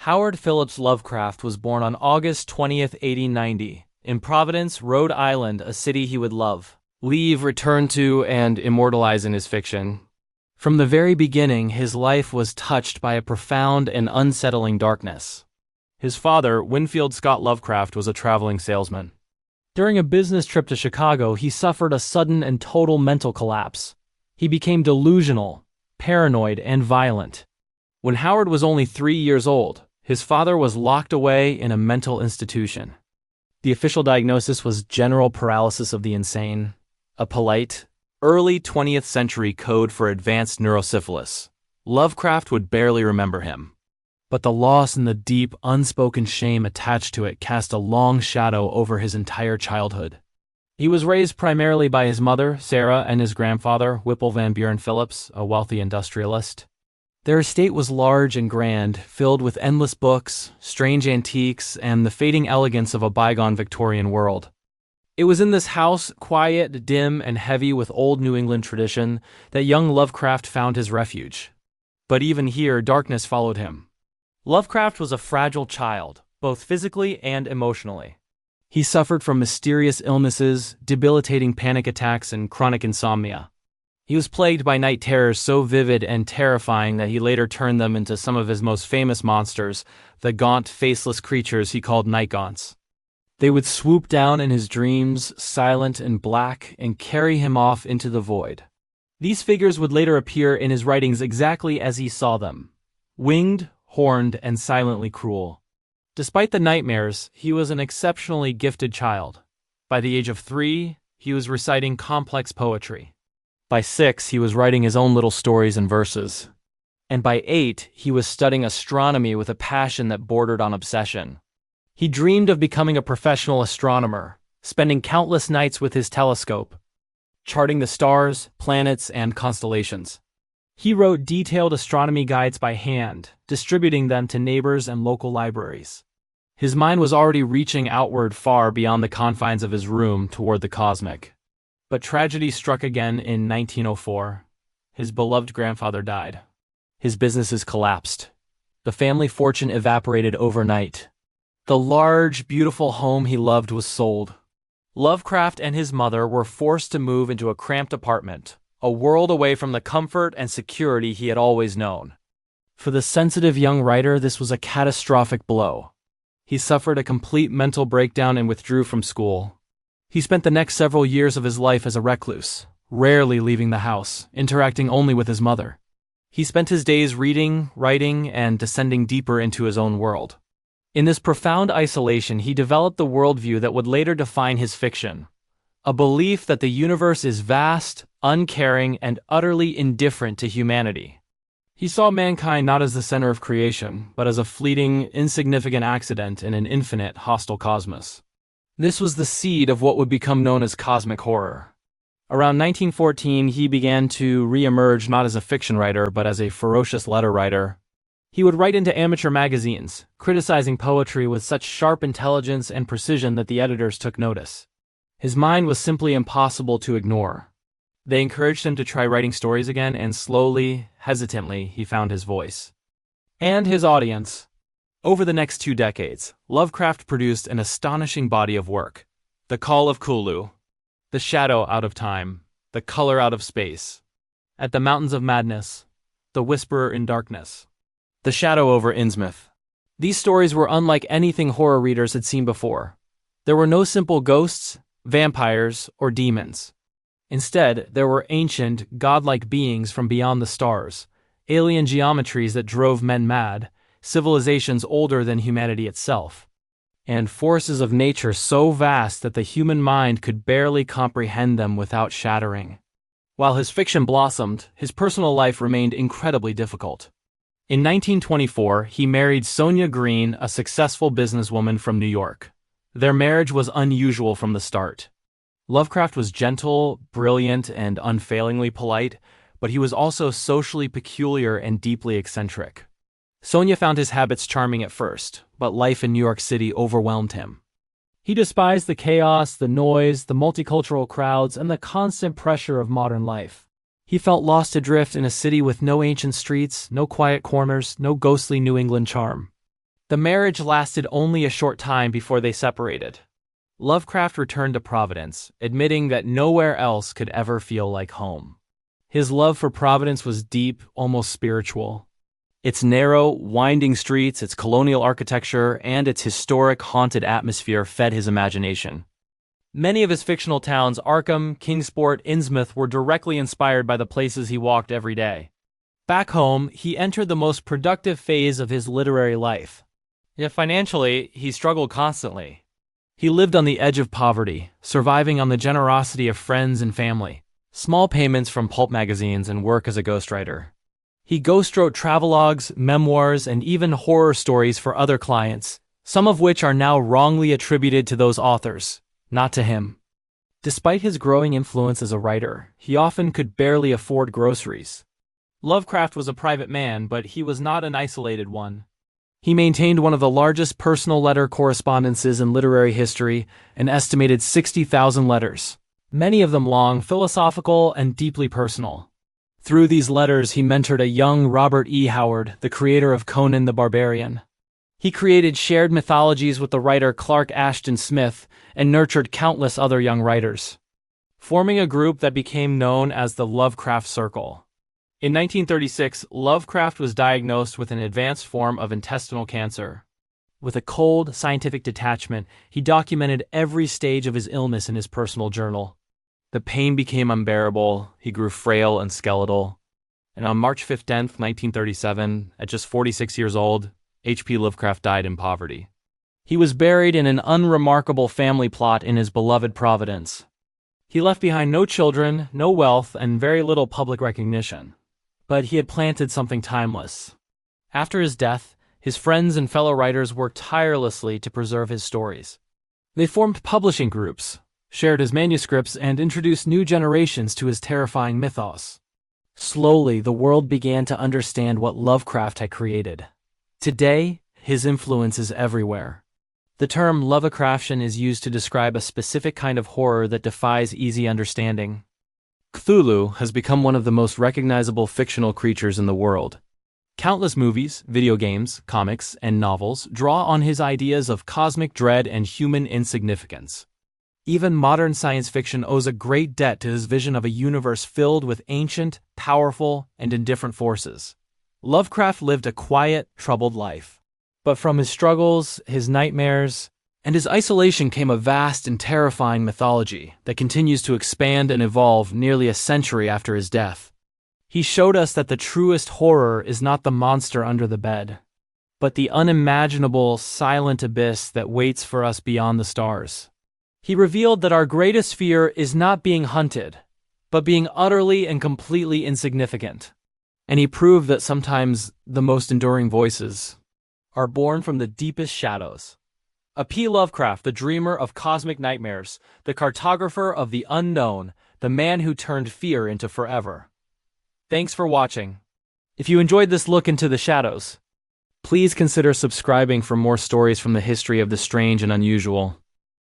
Howard Phillips Lovecraft was born on August 20th, 1890, in Providence, Rhode Island, a city he would leave, return to, and immortalize in his fiction. From the very beginning, his life was touched by a profound and unsettling darkness. His father, Winfield Scott Lovecraft, was a traveling salesman. During a business trip to Chicago, he suffered a sudden and total mental collapse. He became delusional, paranoid, and violent. When Howard was only 3 years old, his father was locked away in a mental institution. The official diagnosis was general paralysis of the insane, a polite, early 20th century code for advanced neurosyphilis. Lovecraft would barely remember him. But the loss and the deep, unspoken shame attached to it cast a long shadow over his entire childhood. He was raised primarily by his mother, Sarah, and his grandfather, Whipple Van Buren Phillips, a wealthy industrialist. Their estate was large and grand, filled with endless books, strange antiques, and the fading elegance of a bygone Victorian world. It was in this house, quiet, dim, and heavy with old New England tradition, that young Lovecraft found his refuge. But even here, darkness followed him. Lovecraft was a fragile child, both physically and emotionally. He suffered from mysterious illnesses, debilitating panic attacks, and chronic insomnia. He was plagued by night terrors so vivid and terrifying that he later turned them into some of his most famous monsters, the gaunt, faceless creatures he called night gaunts. They would swoop down in his dreams, silent and black, and carry him off into the void. These figures would later appear in his writings exactly as he saw them: winged, horned, and silently cruel. Despite the nightmares, he was an exceptionally gifted child. By the age of 3, he was reciting complex poetry. By 6, he was writing his own little stories and verses. And by 8, he was studying astronomy with a passion that bordered on obsession. He dreamed of becoming a professional astronomer, spending countless nights with his telescope, charting the stars, planets, and constellations. He wrote detailed astronomy guides by hand, distributing them to neighbors and local libraries. His mind was already reaching outward far beyond the confines of his room toward the cosmic. But tragedy struck again in 1904. His beloved grandfather died. His businesses collapsed. The family fortune evaporated overnight. The large, beautiful home he loved was sold. Lovecraft and his mother were forced to move into a cramped apartment, a world away from the comfort and security he had always known. For the sensitive young writer, this was a catastrophic blow. He suffered a complete mental breakdown and withdrew from school. He spent the next several years of his life as a recluse, rarely leaving the house, interacting only with his mother. He spent his days reading, writing, and descending deeper into his own world. In this profound isolation, he developed the worldview that would later define his fiction, a belief that the universe is vast, uncaring, and utterly indifferent to humanity. He saw mankind not as the center of creation, but as a fleeting, insignificant accident in an infinite, hostile cosmos. This was the seed of what would become known as cosmic horror. Around 1914, he began to re-emerge not as a fiction writer, but as a ferocious letter writer. He would write into amateur magazines, criticizing poetry with such sharp intelligence and precision that the editors took notice. His mind was simply impossible to ignore. They encouraged him to try writing stories again, and slowly, hesitantly, he found his voice. And his audience. Over the next 2 decades, Lovecraft produced an astonishing body of work: The Call of Cthulhu, The Shadow Out of Time, The Color Out of Space, At the Mountains of Madness, The Whisperer in Darkness, The Shadow over Innsmouth. These stories were unlike anything horror readers had seen before. There were no simple ghosts, vampires, or demons. Instead, there were ancient, godlike beings from beyond the stars, alien geometries that drove men mad, civilizations older than humanity itself, and forces of nature so vast that the human mind could barely comprehend them without shattering. While his fiction blossomed, his personal life remained incredibly difficult. In 1924, he married Sonia Green, a successful businesswoman from New York. Their marriage was unusual from the start. Lovecraft was gentle, brilliant, and unfailingly polite, but he was also socially peculiar and deeply eccentric. Sonia found his habits charming at first, but life in New York City overwhelmed him. He despised the chaos, the noise, the multicultural crowds, and the constant pressure of modern life. He felt lost adrift in a city with no ancient streets, no quiet corners, no ghostly New England charm. The marriage lasted only a short time before they separated. Lovecraft returned to Providence, admitting that nowhere else could ever feel like home. His love for Providence was deep, almost spiritual. Its narrow, winding streets, its colonial architecture, and its historic, haunted atmosphere fed his imagination. Many of his fictional towns, Arkham, Kingsport, Innsmouth, were directly inspired by the places he walked every day. Back home, he entered the most productive phase of his literary life. Yet financially, he struggled constantly. He lived on the edge of poverty, surviving on the generosity of friends and family, small payments from pulp magazines, and work as a ghostwriter. He ghost-wrote travelogues, memoirs, and even horror stories for other clients, some of which are now wrongly attributed to those authors, not to him. Despite his growing influence as a writer, he often could barely afford groceries. Lovecraft was a private man, but he was not an isolated one. He maintained one of the largest personal letter correspondences in literary history, an estimated 60,000 letters, many of them long, philosophical, and deeply personal. Through these letters, he mentored a young Robert E. Howard, the creator of Conan the Barbarian. He created shared mythologies with the writer Clark Ashton Smith and nurtured countless other young writers, forming a group that became known as the Lovecraft Circle. In 1936, Lovecraft was diagnosed with an advanced form of intestinal cancer. With a cold, scientific detachment, he documented every stage of his illness in his personal journal. The pain became unbearable, he grew frail and skeletal, and on March 15, 1937, at just 46 years old, H.P. Lovecraft died in poverty. He was buried in an unremarkable family plot in his beloved Providence. He left behind no children, no wealth, and very little public recognition. But he had planted something timeless. After his death, his friends and fellow writers worked tirelessly to preserve his stories. They formed publishing groups, shared his manuscripts, and introduced new generations to his terrifying mythos. Slowly, the world began to understand what Lovecraft had created. Today, his influence is everywhere. The term Lovecraftian is used to describe a specific kind of horror that defies easy understanding. Cthulhu has become one of the most recognizable fictional creatures in the world. Countless movies, video games, comics, and novels draw on his ideas of cosmic dread and human insignificance. Even modern science fiction owes a great debt to his vision of a universe filled with ancient, powerful, and indifferent forces. Lovecraft lived a quiet, troubled life. But from his struggles, his nightmares, and his isolation came a vast and terrifying mythology that continues to expand and evolve nearly a century after his death. He showed us that the truest horror is not the monster under the bed, but the unimaginable, silent abyss that waits for us beyond the stars. He revealed that our greatest fear is not being hunted, but being utterly and completely insignificant. And he proved that sometimes the most enduring voices are born from the deepest shadows. P. Lovecraft, the dreamer of cosmic nightmares, the cartographer of the unknown, the man who turned fear into forever. Thanks for watching. If you enjoyed this look into the shadows, please consider subscribing for more stories from the history of the strange and unusual.